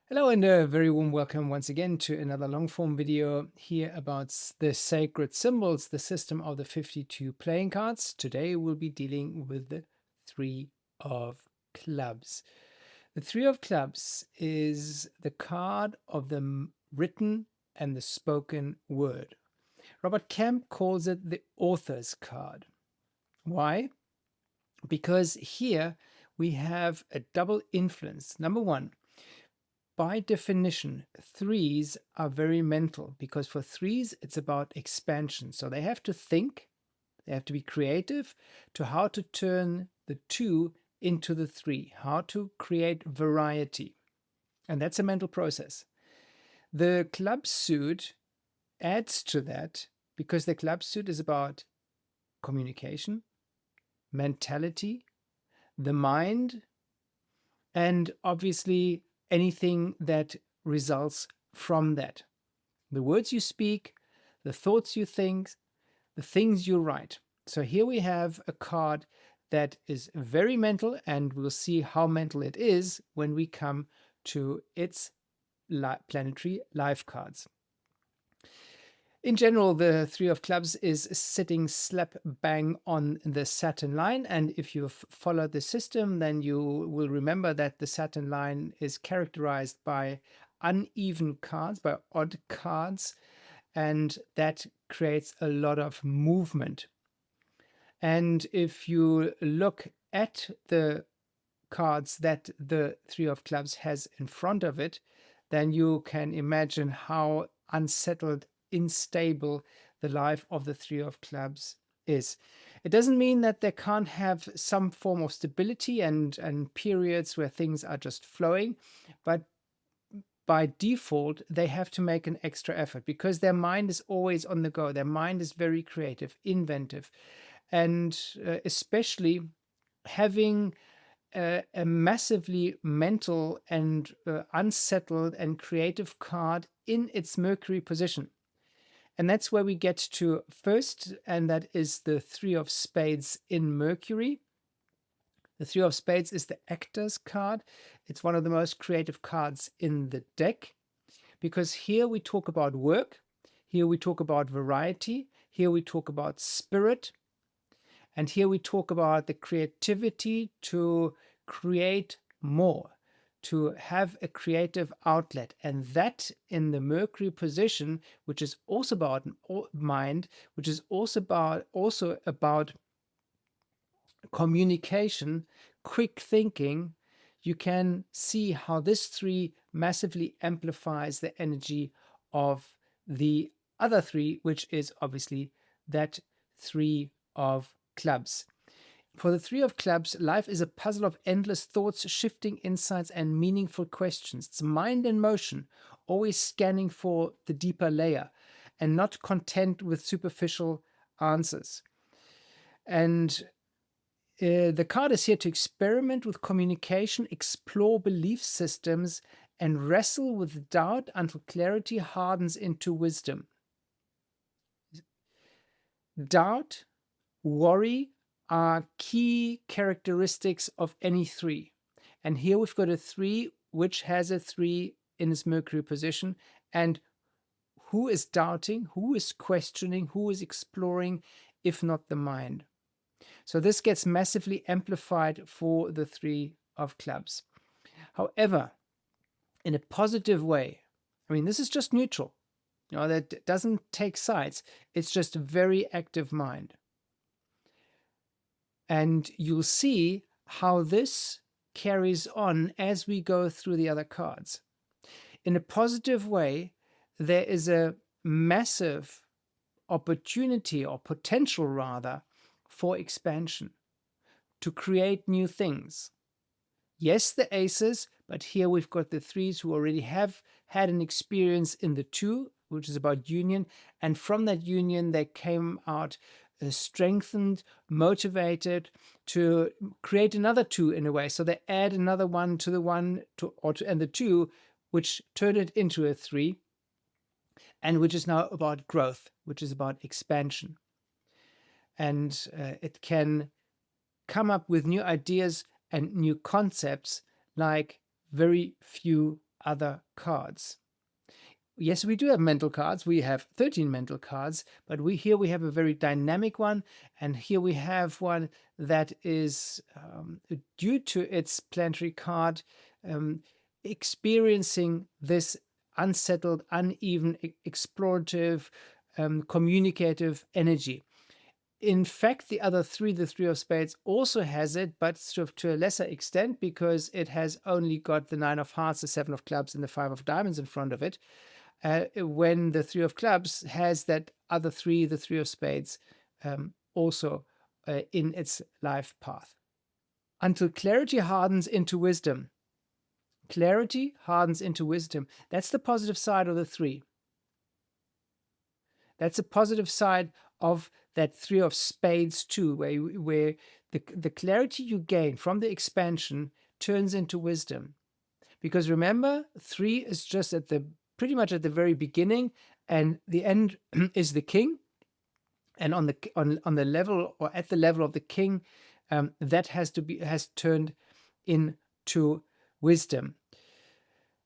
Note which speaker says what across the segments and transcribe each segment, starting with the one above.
Speaker 1: Hello and a very warm welcome once again to another long form video here about the sacred symbols, the system of the 52 playing cards. Today we'll be dealing with the Three of Clubs. The Three of Clubs is the card of the written and the spoken word. Robert Kemp calls it the author's card. Why? Because here we have a double influence. Number one, by definition, threes are very mental because for threes, it's about expansion. So they have to think, they have to be creative to how to turn the two into the three, how to create variety. And that's a mental process. The club suit adds to that because the club suit is about communication, mentality, the mind, and obviously anything that results from that. The words you speak, the thoughts you think, the things you write. So here we have a card that is very mental, and we'll see how mental it is when we come to its planetary life cards. In general, the Three of Clubs is sitting slap bang on the Saturn line. And if you've followed the system, then you will remember that the Saturn line is characterized by uneven cards, by odd cards, and that creates a lot of movement. And if you look at the cards that the Three of Clubs has in front of it, then you can imagine how unsettled, unstable the life of the Three of Clubs is. It doesn't mean that they can't have some form of stability and periods where things are just flowing, but by default, they have to make an extra effort because their mind is always on the go. Their mind is very creative, inventive, and especially having a massively mental and unsettled and creative card in its Mercury position. And that's where we get to first, and that is the Three of Spades in Mercury. The Three of Spades is the actor's card. It's one of the most creative cards in the deck because here we talk about work, here we talk about variety, here we talk about spirit, and here we talk about the creativity to create more, to have a creative outlet. And that in the Mercury position, which is also about mind, which is also about communication, quick thinking, you can see how this three massively amplifies the energy of the other three, which is obviously that Three of Clubs. For the Three of Clubs, life is a puzzle of endless thoughts, shifting insights, and meaningful questions. It's mind in motion, always scanning for the deeper layer and not content with superficial answers. And the card is here to experiment with communication, explore belief systems, and wrestle with doubt until clarity hardens into wisdom. Doubt, worry are key characteristics of any three. And here we've got a three which has a three in its Mercury position. And who is doubting, who is questioning, who is exploring, if not the mind? So this gets massively amplified for the Three of Clubs. However, in a positive way, I mean, this is just neutral. That doesn't take sides. It's just a very active mind. And you'll see how this carries on as we go through the other cards. In a positive way, there is a massive opportunity, or potential rather, for expansion, to create new things. Yes, the aces, but here we've got the threes who already have had an experience in the two, which is about union. And from that union, they came out strengthened, motivated to create another two in a way. So they add another one to the one and the two, which turned it into a three, and which is now about growth, which is about expansion. And it can come up with new ideas and new concepts like very few other cards. Yes, we do have mental cards. We have 13 mental cards, but here we have a very dynamic one, and here we have one that is, due to its planetary card, experiencing this unsettled, uneven, explorative, communicative energy. In fact, the other three, the Three of Spades, also has it, but sort of to a lesser extent, because it has only got the Nine of Hearts, the Seven of Clubs, and the Five of Diamonds in front of it. When the Three of Clubs has that other three, the Three of Spades, also in its life path. Until clarity hardens into wisdom. Clarity hardens into wisdom. That's the positive side of the three. That's the positive side of that Three of Spades too, where the clarity you gain from the expansion turns into wisdom. Because remember, three is just pretty much at the very beginning, and the end is the king. And on the level, or at the level of the king, that has turned into wisdom.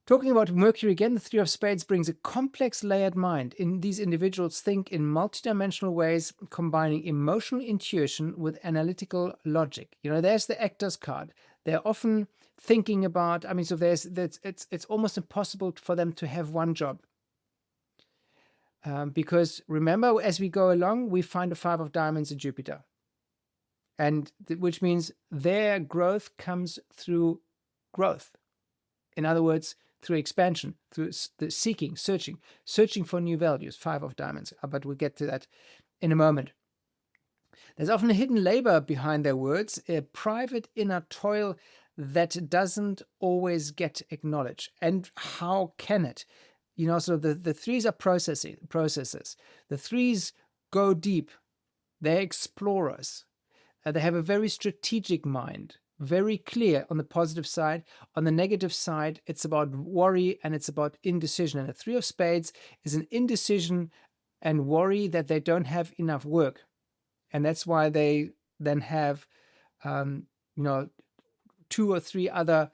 Speaker 1: Talking about Mercury again, the Three of Spades brings a complex, layered mind. These individuals think in multidimensional ways, combining emotional intuition with analytical logic. There's the Actor's card. They're often thinking about, so it's almost impossible for them to have one job. Because remember, as we go along, we find a Five of Diamonds in Jupiter. And which means their growth comes through growth. In other words, through expansion, through the searching for new values, Five of Diamonds. But we'll get to that in a moment. There's often a hidden labor behind their words, a private inner toil that doesn't always get acknowledged. And how can it? So the threes are processes. The threes go deep. They're explorers. They have a very strategic mind. Very clear on the positive side. On the negative side, it's about worry and it's about indecision. And the Three of Spades is an indecision and worry that they don't have enough work. And that's why they then have, 2 or 3 other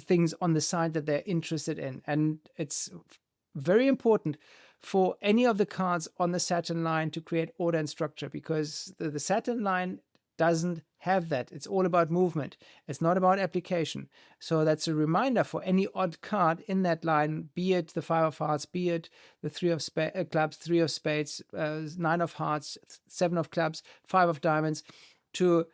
Speaker 1: things on the side that they're interested in. And it's very important for any of the cards on the Saturn line to create order and structure, because the Saturn line doesn't have that. It's all about movement. It's not about application. So that's a reminder for any odd card in that line, be it the Five of Hearts, be it the Three of Clubs, Three of Spades, Nine of Hearts, Seven of Clubs, Five of Diamonds, to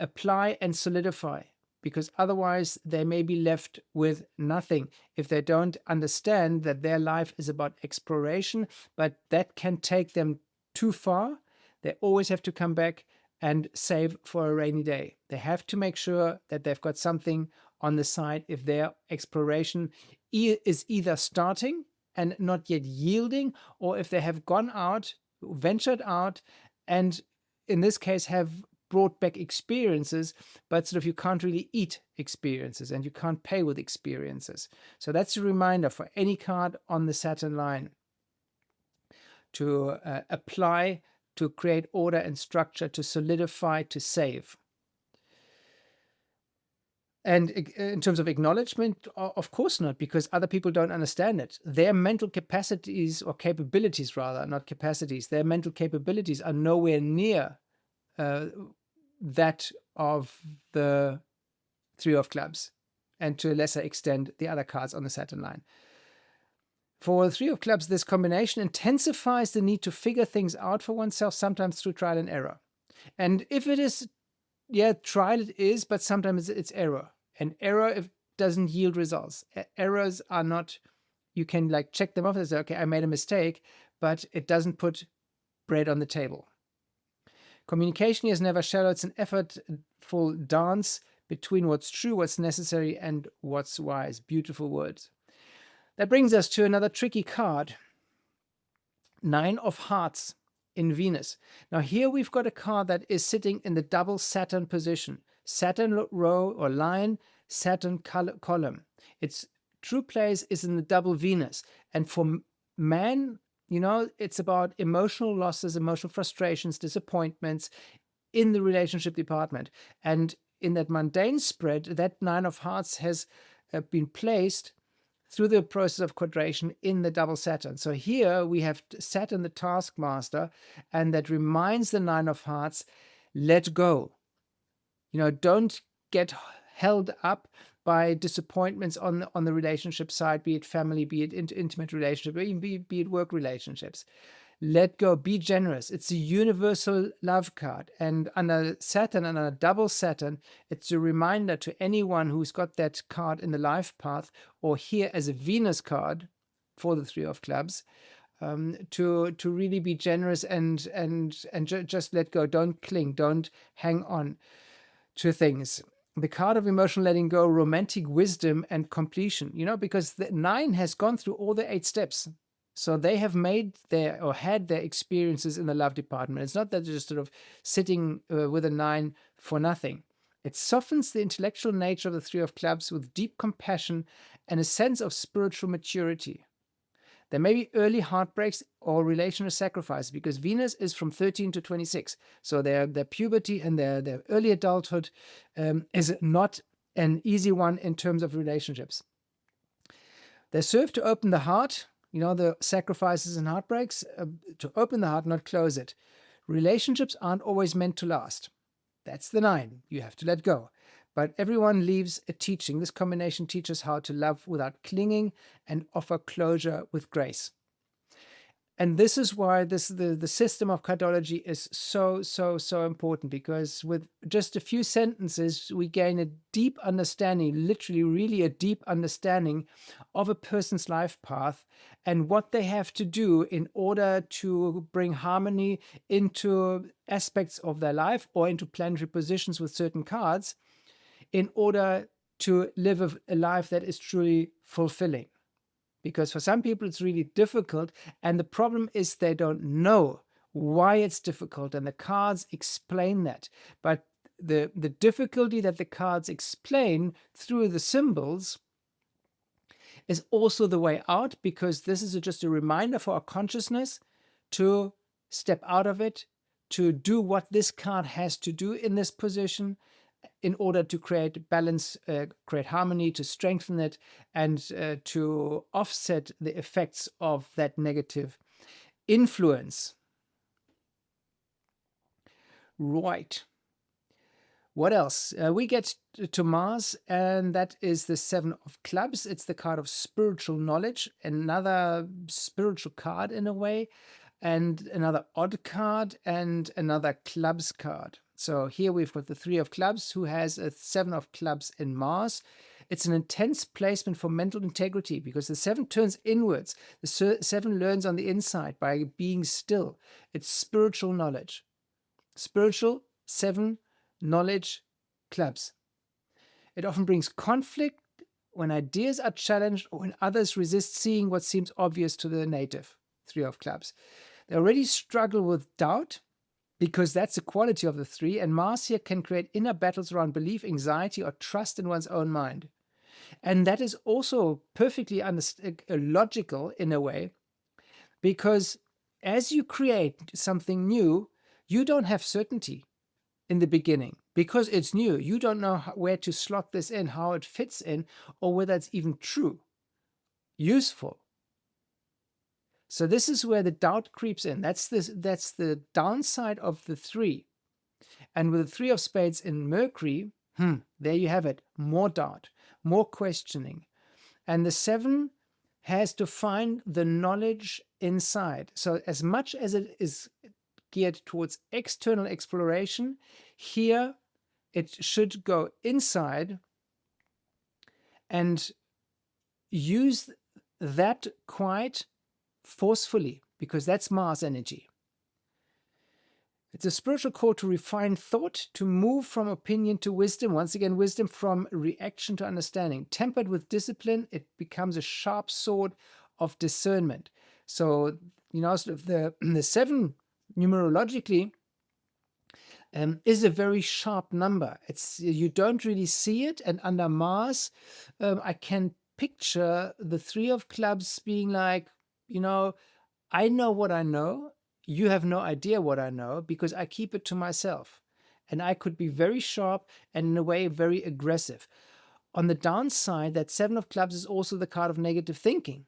Speaker 1: apply and solidify, because otherwise they may be left with nothing if they don't understand that their life is about exploration, but that can take them too far. They always have to come back and save for a rainy day. They have to make sure that they've got something on the side if their exploration is either starting and not yet yielding, or if they have gone out, ventured out, and in this case have brought back experiences, but sort of you can't really eat experiences and you can't pay with experiences. So that's a reminder for any card on the Saturn line to apply, to create order and structure, to solidify, to save. And in terms of acknowledgement, of course not, because other people don't understand it. Their mental capacities, or capabilities rather, not capacities, their mental capabilities are nowhere near that of the Three of Clubs, and to a lesser extent, the other cards on the Saturn line. For the Three of Clubs, this combination intensifies the need to figure things out for oneself, sometimes through trial and error. And if it is, trial it is, but sometimes it's error. And error doesn't yield results. Errors are not, you can check them off and say, okay, I made a mistake, but it doesn't put bread on the table. Communication is never shallow. It's an effortful dance between what's true, what's necessary, and what's wise. Beautiful words. That brings us to another tricky card. Nine of Hearts in Venus. Now here we've got a card that is sitting in the double Saturn position. Saturn row or line, Saturn column. Its true place is in the double Venus. And for man, it's about emotional losses, emotional frustrations, disappointments in the relationship department. And in that mundane spread, that Nine of Hearts has been placed through the process of quadration in the double Saturn. So here we have Saturn, the taskmaster, and that reminds the Nine of Hearts, let go. Don't get held up by disappointments on the relationship side, be it family, be it intimate relationship, or even be it work relationships. Let go, be generous. It's a universal love card. And under Saturn, and under double Saturn, it's a reminder to anyone who's got that card in the life path, or here as a Venus card for the Three of Clubs, to really be generous and just let go. Don't cling, don't hang on to things. The card of emotional letting go, romantic wisdom and completion, because the 9 has gone through all the 8 steps. So they have had their experiences in the love department. It's not that they're just sort of sitting with a 9 for nothing. It softens the intellectual nature of the Three of Clubs with deep compassion and a sense of spiritual maturity. There may be early heartbreaks or relational sacrifice, because Venus is from 13 to 26. So their puberty and their early adulthood is not an easy one in terms of relationships. They serve to open the heart, the sacrifices and heartbreaks, to open the heart, not close it. Relationships aren't always meant to last. That's the 9. You have to let go. But everyone leaves a teaching. This combination teaches how to love without clinging and offer closure with grace. And this is why the system of cardology is so important, because with just a few sentences, we gain a deep understanding, literally really a deep understanding of a person's life path and what they have to do in order to bring harmony into aspects of their life or into planetary positions with certain cards, in order to live a life that is truly fulfilling. Because for some people it's really difficult, and the problem is they don't know why it's difficult, and the cards explain that. But the difficulty that the cards explain through the symbols is also the way out, because this is just a reminder for our consciousness to step out of it, to do what this card has to do in this position, in order to create balance, create harmony, to strengthen it, and to offset the effects of that negative influence. Right. What else? We get to Mars, and that is the 7 of Clubs. It's the card of spiritual knowledge, another spiritual card in a way, and another odd card, and another Clubs card. So here we've got the 3 of Clubs, who has a 7 of Clubs in Mars. It's an intense placement for mental integrity, because the 7 turns inwards. The 7 learns on the inside by being still. It's spiritual knowledge. Spiritual 7 knowledge Clubs. It often brings conflict when ideas are challenged or when others resist seeing what seems obvious to the native 3 of Clubs. They already struggle with doubt, because that's the quality of the 3, and Mars here can create inner battles around belief, anxiety, or trust in one's own mind. And that is also perfectly logical in a way, because as you create something new, you don't have certainty in the beginning, because it's new. You don't know where to slot this in, how it fits in, or whether it's even true, useful. So this is where the doubt creeps in. That's the downside of the 3. And with the 3 of Spades in Mercury, there you have it. More doubt, more questioning. And the 7 has to find the knowledge inside. So as much as it is geared towards external exploration, here it should go inside and use that quite forcefully, because that's Mars energy. It's a spiritual call to refine thought, to move from opinion to wisdom. Once again, wisdom from reaction to understanding. Tempered with discipline, it becomes a sharp sword of discernment. So, sort of the 7 numerologically is a very sharp number. You don't really see it, and under Mars, I can picture the 3 of Clubs being like, I know what I know. You have no idea what I know, because I keep it to myself. And I could be very sharp and in a way very aggressive. On the downside, that 7 of clubs is also the card of negative thinking.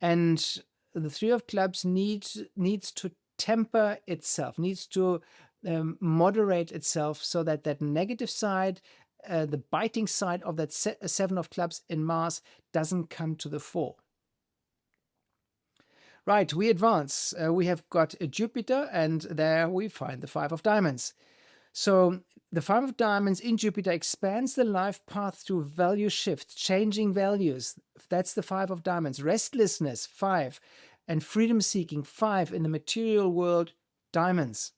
Speaker 1: And the 3 of clubs needs to temper itself, needs to moderate itself, so that that negative side, the biting side of that 7 of clubs in Mars doesn't come to the fore. Right, we advance. We have got a Jupiter, and there we find the 5 of diamonds. So the 5 of diamonds in Jupiter expands the life path through value shift, changing values. That's the 5 of diamonds. Restlessness, 5. And freedom seeking, 5 in the material world, diamonds.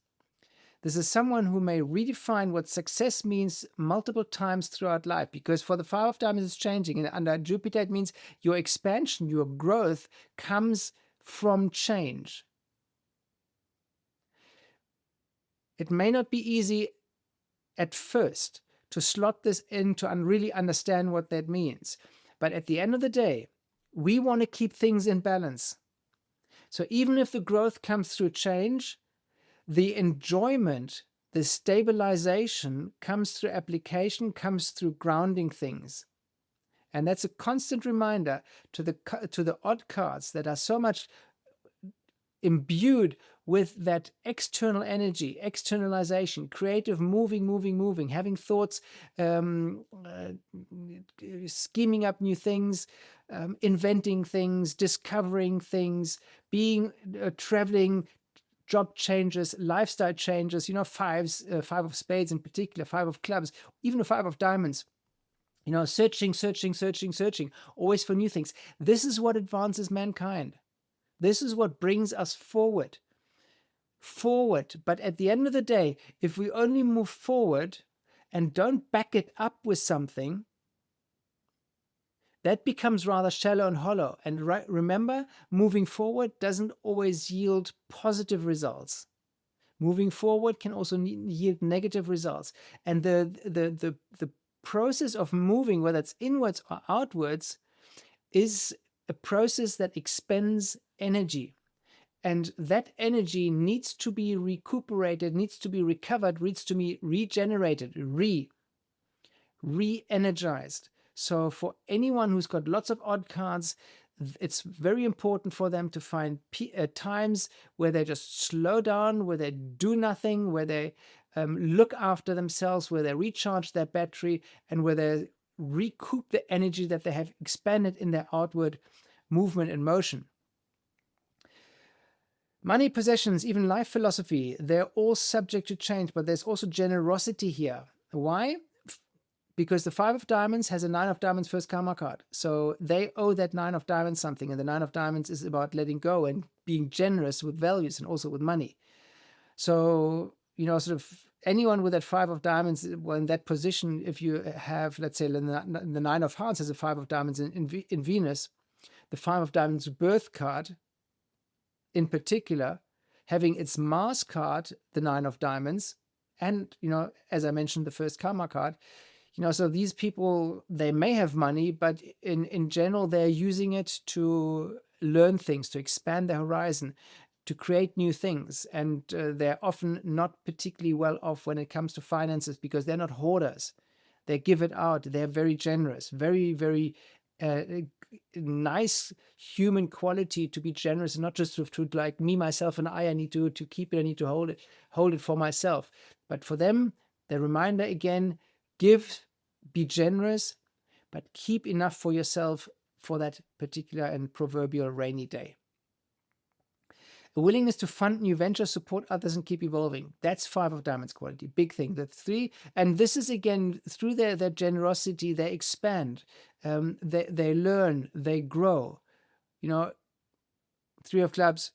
Speaker 1: This is someone who may redefine what success means multiple times throughout life, because for the 5 of diamonds it's changing. And under Jupiter, it means your expansion, your growth comes from change. It may not be easy at first to slot this in to really understand what that means. But at the end of the day, we want to keep things in balance. So even if the growth comes through change, the enjoyment, the stabilization comes through application, comes through grounding things. And that's a constant reminder to the odd cards that are so much imbued with that external energy, externalization, creative, moving, having thoughts, scheming up new things, inventing things, discovering things, being traveling, job changes, lifestyle changes, 5 of spades in particular, 5 of clubs, even a 5 of diamonds. Searching, always for new things. This is what advances mankind. This is what brings us forward. But at the end of the day, if we only move forward and don't back it up with something, that becomes rather shallow and hollow. And remember, moving forward doesn't always yield positive results. Moving forward can also yield negative results. And the process of moving, whether it's inwards or outwards, is a process that expends energy. And that energy needs to be recuperated, needs to be recovered, needs to be regenerated, re-energized. So for anyone who's got lots of odd cards, it's very important for them to find times where they just slow down, where they do nothing, where they look after themselves, where they recharge their battery, and where they recoup the energy that they have expended in their outward movement and motion. Money, possessions, even life philosophy, they're all subject to change, but there's also generosity here. Why? Because the 5 of diamonds has a 9 of diamonds first karma card. So they owe that 9 of diamonds something, and the 9 of diamonds is about letting go and being generous with values and also with money. So, sort of anyone with that 5 of diamonds, well, in that position, if you have, let's say, the 9 of hearts has a 5 of diamonds in Venus, the 5 of diamonds birth card, in particular, having its Mars card, the 9 of diamonds, and, as I mentioned, the first karma card, so these people, they may have money, but in general, they're using it to learn things, to expand their horizon, to create new things. And they're often not particularly well off when it comes to finances, because they're not hoarders. They give it out. They're very generous, very, very nice human quality to be generous, and not just to like me, myself, and I need to keep it, I need to hold it for myself. But for them, the reminder again, give, be generous, but keep enough for yourself for that particular and proverbial rainy day. A willingness to fund new ventures, support others, and keep evolving. That's 5 of diamonds quality. Big thing. The 3, and this is again, through their generosity, they expand, they learn, they grow. 3 of clubs,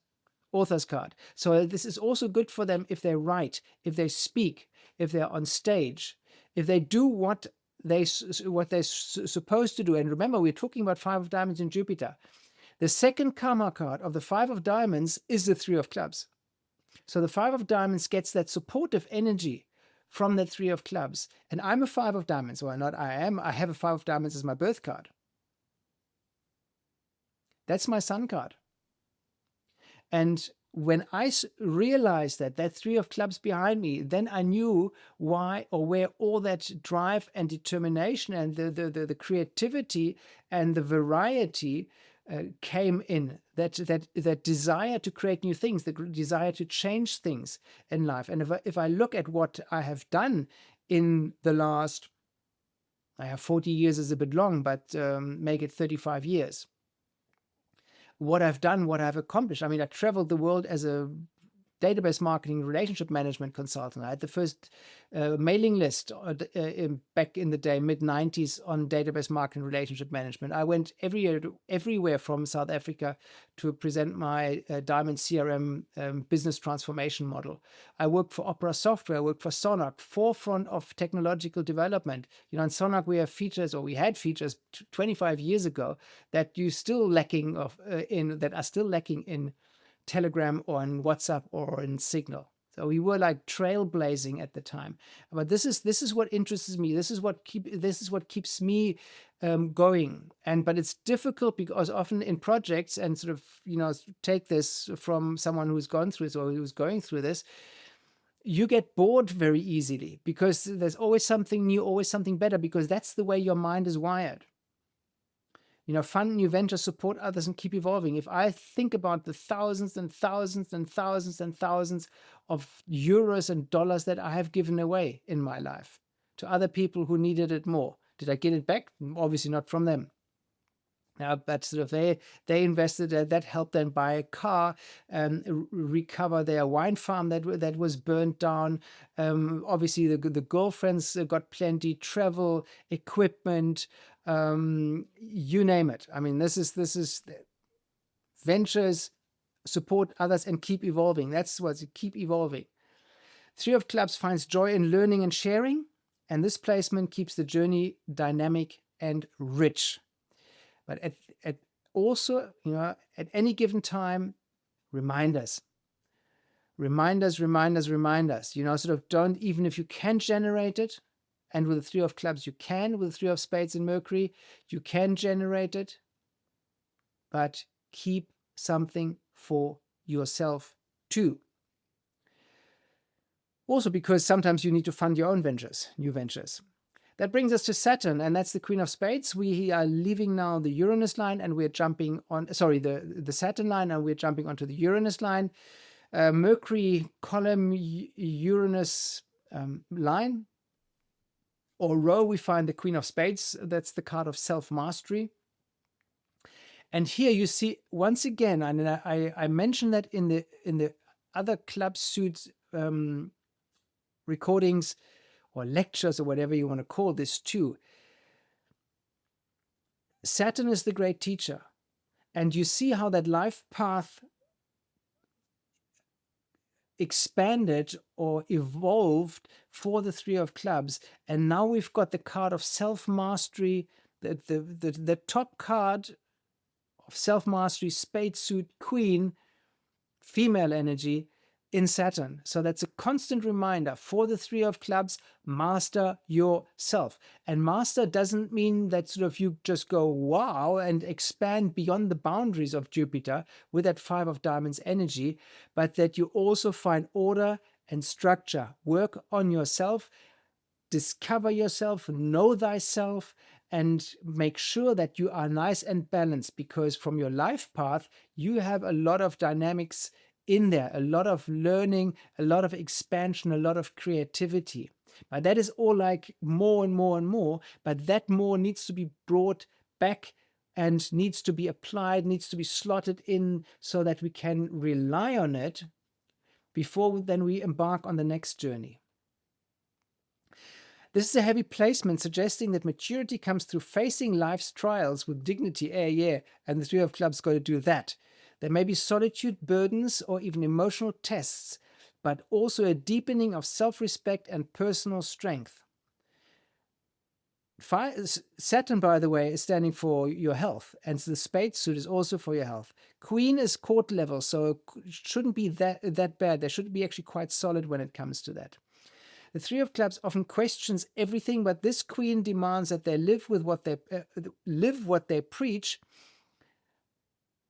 Speaker 1: author's card. So this is also good for them if they write, if they speak, if they're on stage, if they do what they're supposed to do. And remember, we're talking about 5 of diamonds in Jupiter. The second karma card of the 5 of diamonds is the 3 of clubs. So the 5 of diamonds gets that supportive energy from the 3 of clubs. And I'm a 5 of diamonds. Well, not I am. I have a 5 of diamonds as my birth card. That's my sun card. And when I realized that Three of Clubs behind me, then I knew why or where all that drive and determination and the creativity and the variety came in. That desire to create new things, the desire to change things in life. And if I look at what I have done in the last, I have 40 years is a bit long, but make it 35 years. What I've done, what I've accomplished. I mean, I traveled the world as a database marketing relationship management consultant. I had the first mailing list back in the day, mid-90s, on database marketing relationship management. I went everywhere from South Africa to present my Diamond CRM business transformation model. I worked for Opera Software, I worked for Sonac, forefront of technological development. You know, in Sonac we have features, or we had features 25 years ago that you still lacking that are still lacking in Telegram or in WhatsApp or in Signal. So we were like trailblazing at the time. But this is what interests me. This is what keeps me going. But it's difficult because often in projects, and sort of, you know, take this from someone who's gone through this or who's going through this, you get bored very easily because there's always something new, always something better, because that's the way your mind is wired. You know, fund new ventures, support others, and keep evolving. If I think about the thousands and thousands and thousands and thousands of euros and dollars that I have given away in my life to other people who needed it more, did I get it back? Obviously not from them. But sort of they invested, that helped them buy a car, recover their wine farm that was burnt down. Obviously the girlfriends got plenty, travel, equipment, you name it. I mean, this is ventures, support others, and keep evolving. That's what's keep evolving. Three of Clubs finds joy in learning and sharing, and this placement keeps the journey dynamic and rich. But at also, you know, at any given time, reminders. You know, sort of don't, even if you can generate it, and with the Three of Clubs you can, with the Three of Spades and Mercury, you can generate it, but keep something for yourself too. Also because sometimes you need to fund your own ventures, new ventures. That brings us to Saturn, and that's the Queen of Spades. We are leaving now the Uranus line, and we're jumping on, sorry, the Saturn line, and we're jumping onto the Uranus line. Mercury column, Uranus line, or row, we find the Queen of Spades. That's the card of self-mastery. And here you see, once again, and I mentioned that in the other club suits recordings, or lectures, or whatever you want to call this too. Saturn is the great teacher. And you see how that life path expanded or evolved for the Three of Clubs. And now we've got the card of self-mastery, the top card of self-mastery, spade suit, queen, female energy, in Saturn. So that's a constant reminder for the Three of Clubs: master yourself. And master doesn't mean that sort of you just go wow and expand beyond the boundaries of Jupiter with that Five of Diamonds energy, but that you also find order and structure. Work on yourself, discover yourself, know thyself, and make sure that you are nice and balanced, because from your life path you have a lot of dynamics in there, a lot of learning, a lot of expansion, a lot of creativity. But that is all like more and more and more, but that more needs to be brought back and needs to be applied, needs to be slotted in so that we can rely on it before then we embark on the next journey. This is a heavy placement, suggesting that maturity comes through facing life's trials with dignity. Yeah, and the Three of Clubs got to do that. There may be solitude, burdens, or even emotional tests, but also a deepening of self-respect and personal strength. Saturn, by the way, is standing for your health, and the spade suit is also for your health. Queen is court level, so it shouldn't be that bad. They should be actually quite solid when it comes to that. The Three of Clubs often questions everything, but this queen demands that they live what they preach,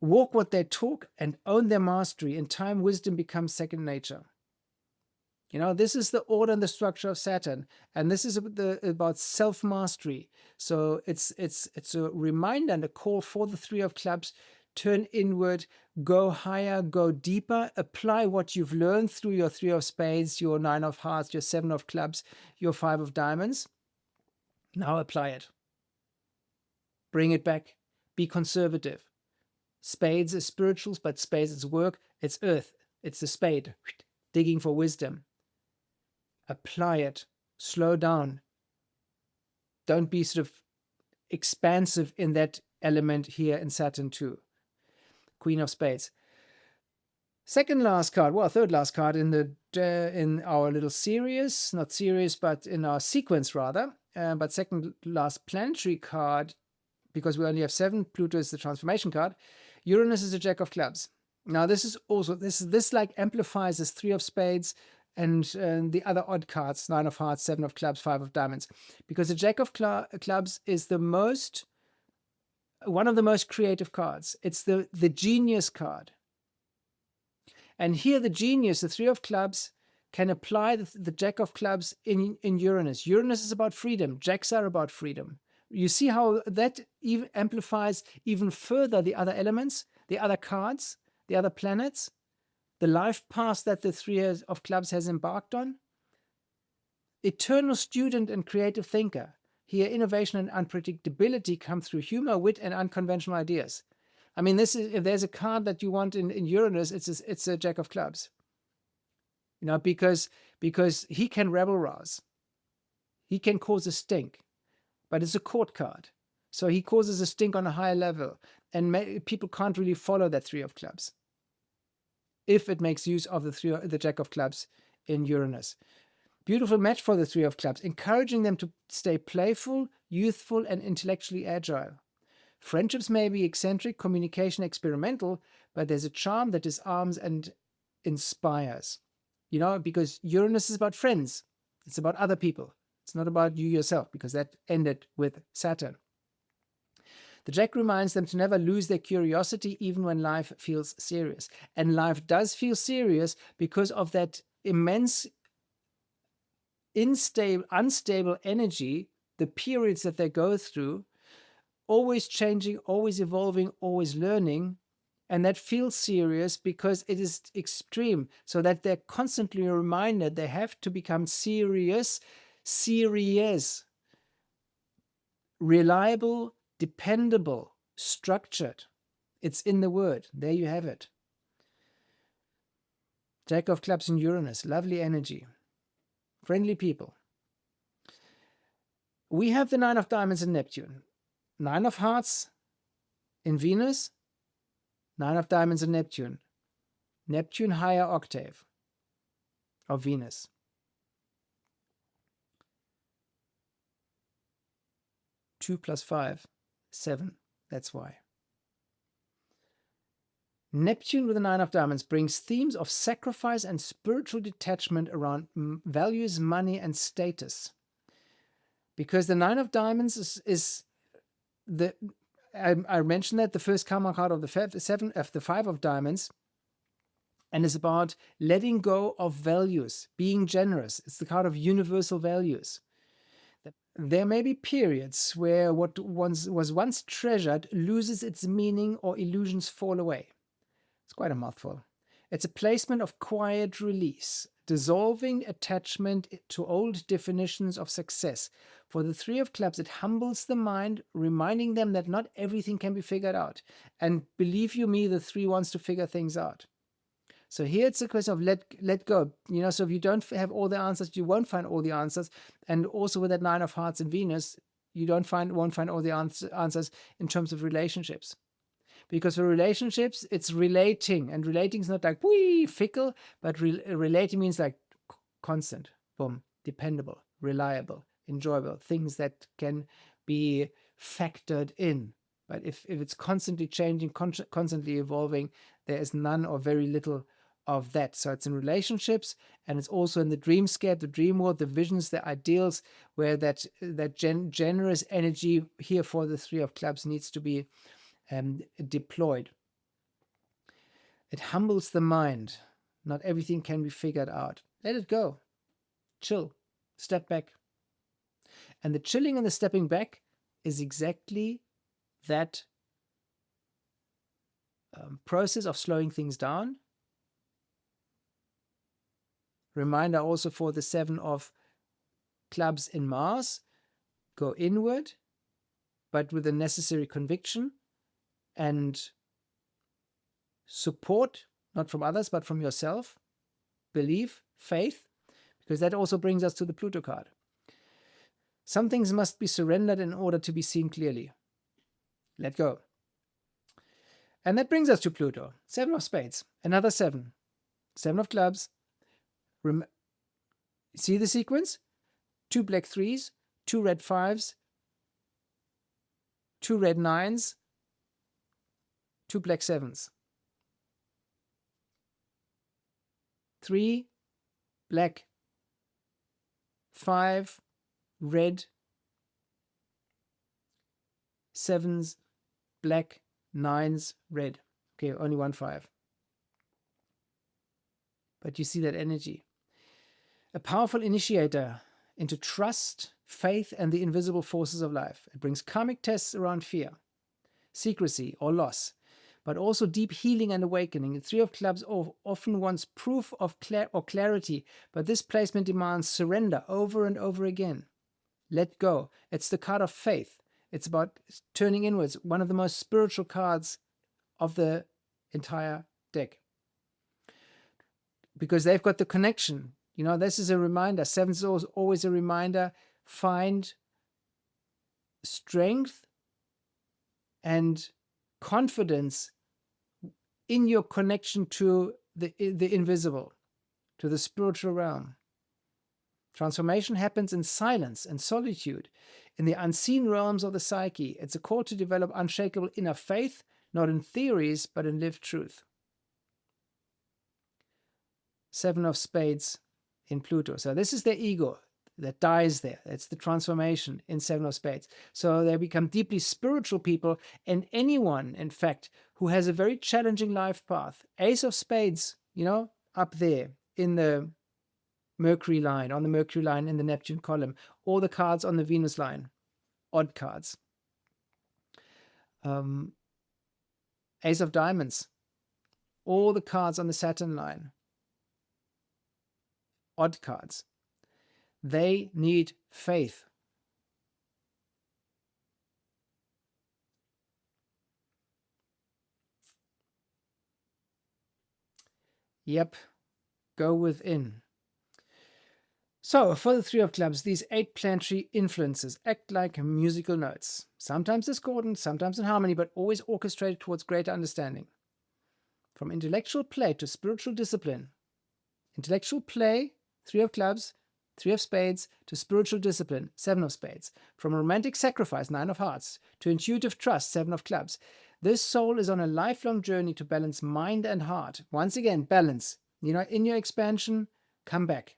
Speaker 1: walk what they talk, and own their mastery. In time, wisdom becomes second nature. You know, this is the order and the structure of Saturn, and this is about self-mastery. So it's a reminder and a call for the Three of Clubs: turn inward, go higher, go deeper, apply what you've learned through your Three of Spades, your Nine of Hearts, your Seven of Clubs, your Five of Diamonds. Now apply it. Bring it back. Be conservative. Spades is spirituals, but spades is work. It's earth. It's the spade. Digging for wisdom. Apply it. Slow down. Don't be sort of expansive in that element here in Saturn too. Queen of Spades. Second last card, well, third last card in our little series, not series, but in our sequence rather. But second last planetary card, because we only have 7. Pluto is the transformation card. Uranus is a Jack of Clubs. Now this is also this like amplifies this Three of Spades and the other odd cards, 9 of Hearts, 7 of Clubs, 5 of Diamonds, because the Jack of Clubs is one of the most creative cards. It's the genius card. And here the genius, the Three of Clubs, can apply the Jack of Clubs in Uranus. Uranus is about freedom. Jacks are about freedom. You see how that even amplifies even further the other elements, the other cards, the other planets, the life path that the Three of Clubs has embarked on. Eternal student and creative thinker. Here, innovation and unpredictability come through humor, wit, and unconventional ideas. I mean, this is, if there's a card that you want in Uranus, it's a Jack of Clubs. You know, because he can rebel rouse. He can cause a stink, but it's a court card. So he causes a stink on a higher level, and people can't really follow that Three of Clubs if it makes use of the Jack of Clubs in Uranus. Beautiful match for the Three of Clubs, encouraging them to stay playful, youthful, and intellectually agile. Friendships may be eccentric, communication experimental, but there's a charm that disarms and inspires. You know, because Uranus is about friends. It's about other people. It's not about you yourself, because that ended with Saturn. The Jack reminds them to never lose their curiosity, even when life feels serious. And life does feel serious because of that immense unstable energy, the periods that they go through, always changing, always evolving, always learning. And that feels serious because it is extreme, so that they're constantly reminded they have to become serious, reliable, dependable, structured. It's in the word. There you have it. Jack of Clubs in Uranus, lovely energy. Friendly people. We have the 9 of Diamonds in Neptune. 9 of Hearts in Venus. 9 of Diamonds in Neptune. Neptune higher octave of Venus. Two plus 5, 7. That's why. Neptune with the 9 of Diamonds brings themes of sacrifice and spiritual detachment around values, money, and status. Because the 9 of Diamonds is the... I mentioned that the first karma card of the 5 of Diamonds, and is about letting go of values, being generous. It's the card of universal values. There may be periods where what was once treasured loses its meaning or illusions fall away. It's quite a mouthful. It's a placement of quiet release, dissolving attachment to old definitions of success. For the 3 of Clubs, it humbles the mind, reminding them that not everything can be figured out. And believe you me, the 3 wants to figure things out. So here it's a question of let go. You know, so if you don't have all the answers, you won't find all the answers. And also with that 9 of Hearts in Venus, you won't find all the answers in terms of relationships. Because for relationships, it's relating. And relating is not like, wee, fickle, but relating means like constant, boom, dependable, reliable, enjoyable, things that can be factored in. But if it's constantly changing, constantly evolving, there is none or very little of that. So it's in relationships, and it's also in the dreamscape, the dream world, the visions, the ideals, where that generous energy here for the 3 of Clubs needs to be deployed. It humbles the mind. Not everything can be figured out. Let it go. Chill. Step back. And the chilling and the stepping back is exactly that process of slowing things down. Reminder also for the 7 of clubs in Mars. Go inward, but with the necessary conviction and support, not from others, but from yourself. Belief, faith, because that also brings us to the Pluto card. Some things must be surrendered in order to be seen clearly. Let go. And that brings us to Pluto. 7 of spades. Another 7. 7 of clubs. See the sequence? 2 black 3s, 2 red 5s, 2 red 9s, 2 black 7s. 3 black, 5 red, 7s black, 9s red. Okay, only 1 5. But you see that energy. A powerful initiator into trust, faith, and the invisible forces of life. It brings karmic tests around fear, secrecy, or loss, but also deep healing and awakening. The 3 of clubs often wants proof of clarity, but this placement demands surrender over and over again. Let go. It's the card of faith. It's about turning inwards, one of the most spiritual cards of the entire deck. Because they've got the connection. You know, this is a reminder. 7 is always a reminder. Find strength and confidence in your connection to the invisible, to the spiritual realm. Transformation happens in silence and solitude, in the unseen realms of the psyche. It's a call to develop unshakable inner faith, not in theories, but in lived truth. 7 of spades in Pluto. So this is their ego that dies there. It's the transformation in 7 of spades. So they become deeply spiritual people, and anyone, in fact, who has a very challenging life path. Ace of spades, you know, up there in the Mercury line, on the Mercury line in the Neptune column, all the cards on the Venus line, odd cards. Ace of diamonds, all the cards on the Saturn line, odd cards. They need faith. Yep, go within. So, for the 3 of clubs, these 8 planetary influences act like musical notes. Sometimes discordant, sometimes in harmony, but always orchestrated towards greater understanding. From intellectual play to spiritual discipline. Intellectual play, 3 of clubs, 3 of spades, to spiritual discipline, 7 of spades. From romantic sacrifice, 9 of hearts, to intuitive trust, 7 of clubs. This soul is on a lifelong journey to balance mind and heart. Once again, balance. You know, in your expansion, come back.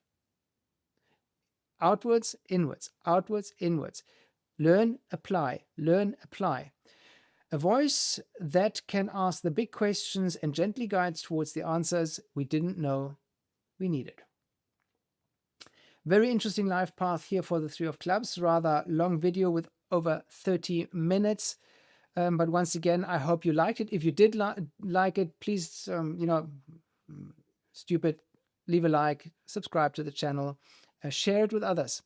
Speaker 1: Outwards, inwards, outwards, inwards. Learn, apply, learn, apply. A voice that can ask the big questions and gently guides towards the answers we didn't know we needed. Very interesting life path here for the 3 of clubs. Rather long video with over 30 minutes. But once again, I hope you liked it. If you did like it, please, you know, leave a like, subscribe to the channel, share it with others.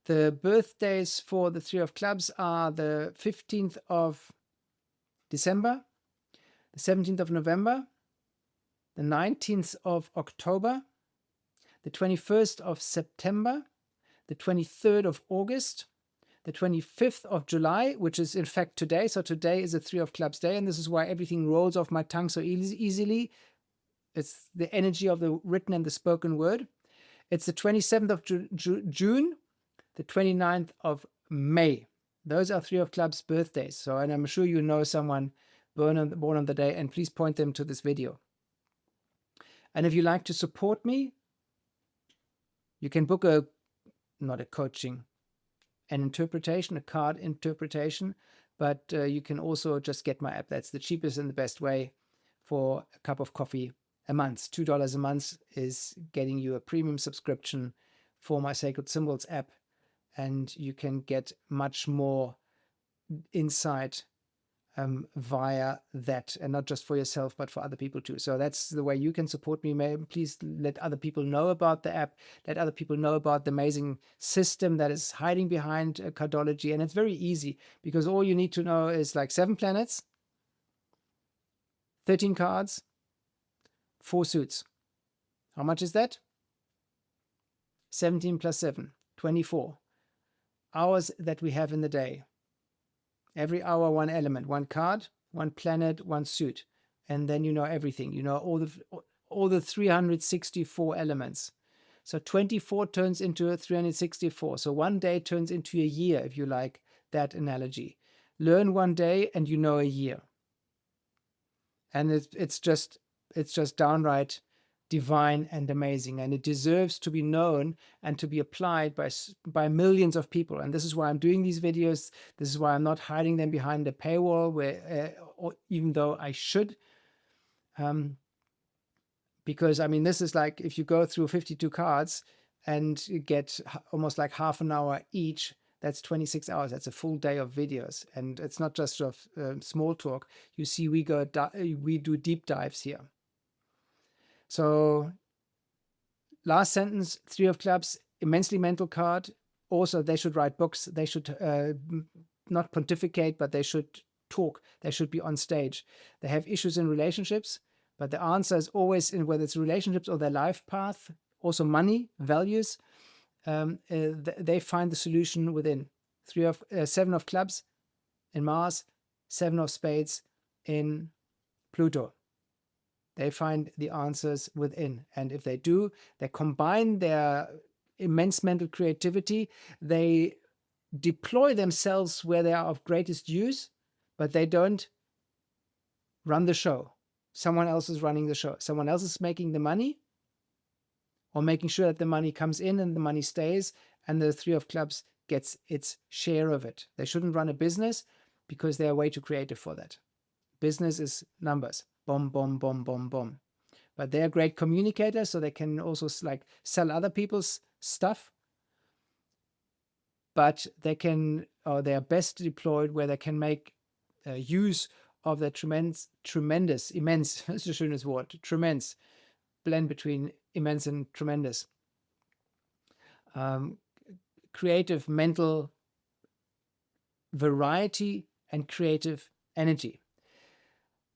Speaker 1: The birthdays for the 3 of clubs are the 15th of December, the 17th of November, the 19th of October, the 21st of September, the 23rd of August, the 25th of July, which is in fact today. So today is a 3 of clubs day, and this is why everything rolls off my tongue so easily. It's the energy of the written and the spoken word. It's the 27th of June, the 29th of May. Those are 3 of clubs birthdays. So, and I'm sure you know someone born on the day, and please point them to this video. And if you like to support me, you can book not a coaching, an interpretation, a card interpretation, but you can also just get my app. That's the cheapest and the best way for a cup of coffee a month. $2 a month is getting you a premium subscription for my Sacred Symbols app, and you can get much more insight via that, and not just for yourself, but for other people too. So that's the way you can support me. Please let other people know about the app, let other people know about the amazing system that is hiding behind Cardology. And it's very easy, because all you need to know is like 7 planets, 13 cards, 4 suits. How much is that? 17 plus 7, 24 hours that we have in the day. Every hour, one element, one card, one planet, one suit. And then you know everything. You know all the 364 elements. So 24 turns into a 364. So one day turns into a year, if you like that analogy. Learn one day and you know a year. And it's just downright divine and amazing, and it deserves to be known and to be applied by millions of people. And this is why I'm doing these videos. This is why I'm not hiding them behind a paywall, where even though I should, because I mean, this is like, if you go through 52 cards and you get almost like half an hour each, that's 26 hours. That's a full day of videos. And it's not just sort of small talk. You see, we do deep dives here. So last sentence, 3 of clubs, immensely mental card. Also, they should write books. They should not pontificate, but they should talk. They should be on stage. They have issues in relationships, but the answer is always in whether it's relationships or their life path, also money, values. They find the solution within. 7 of clubs in Mars, 7 of spades in Pluto. They find the answers within. And if they do, they combine their immense mental creativity. They deploy themselves where they are of greatest use, but they don't run the show. Someone else is running the show. Someone else is making the money, or making sure that the money comes in and the money stays, and the 3 of clubs gets its share of it. They shouldn't run a business, because they are way too creative for that. Business is numbers. Bomb, bomb, bomb, bomb, bomb. But they're great communicators, so they can also like sell other people's stuff. But they can, or they are best deployed where they can make use of their immense, that's a schönes Wort, tremendous, blend between immense and tremendous. Creative mental variety and creative energy.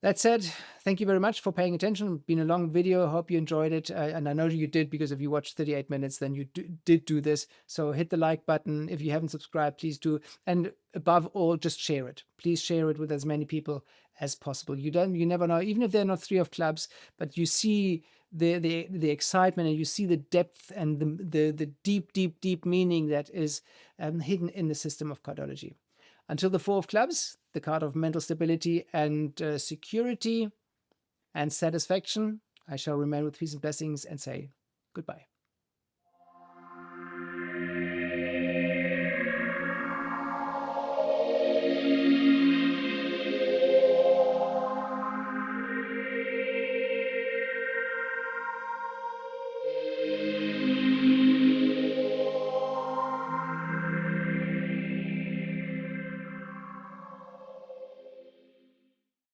Speaker 1: That said, thank you very much for paying attention. It's been a long video. I hope you enjoyed it. And I know you did, because if you watched 38 minutes, then you did do this. So hit the like button. If you haven't subscribed, please do. And above all, just share it. Please share it with as many people as possible. You never know, even if they're not 3 of clubs, but you see the excitement, and you see the depth and the deep, deep, deep meaning that is hidden in the system of Cardology. Until the 4 of clubs, the card of mental stability and security and satisfaction, I shall remain with peace and blessings and say goodbye.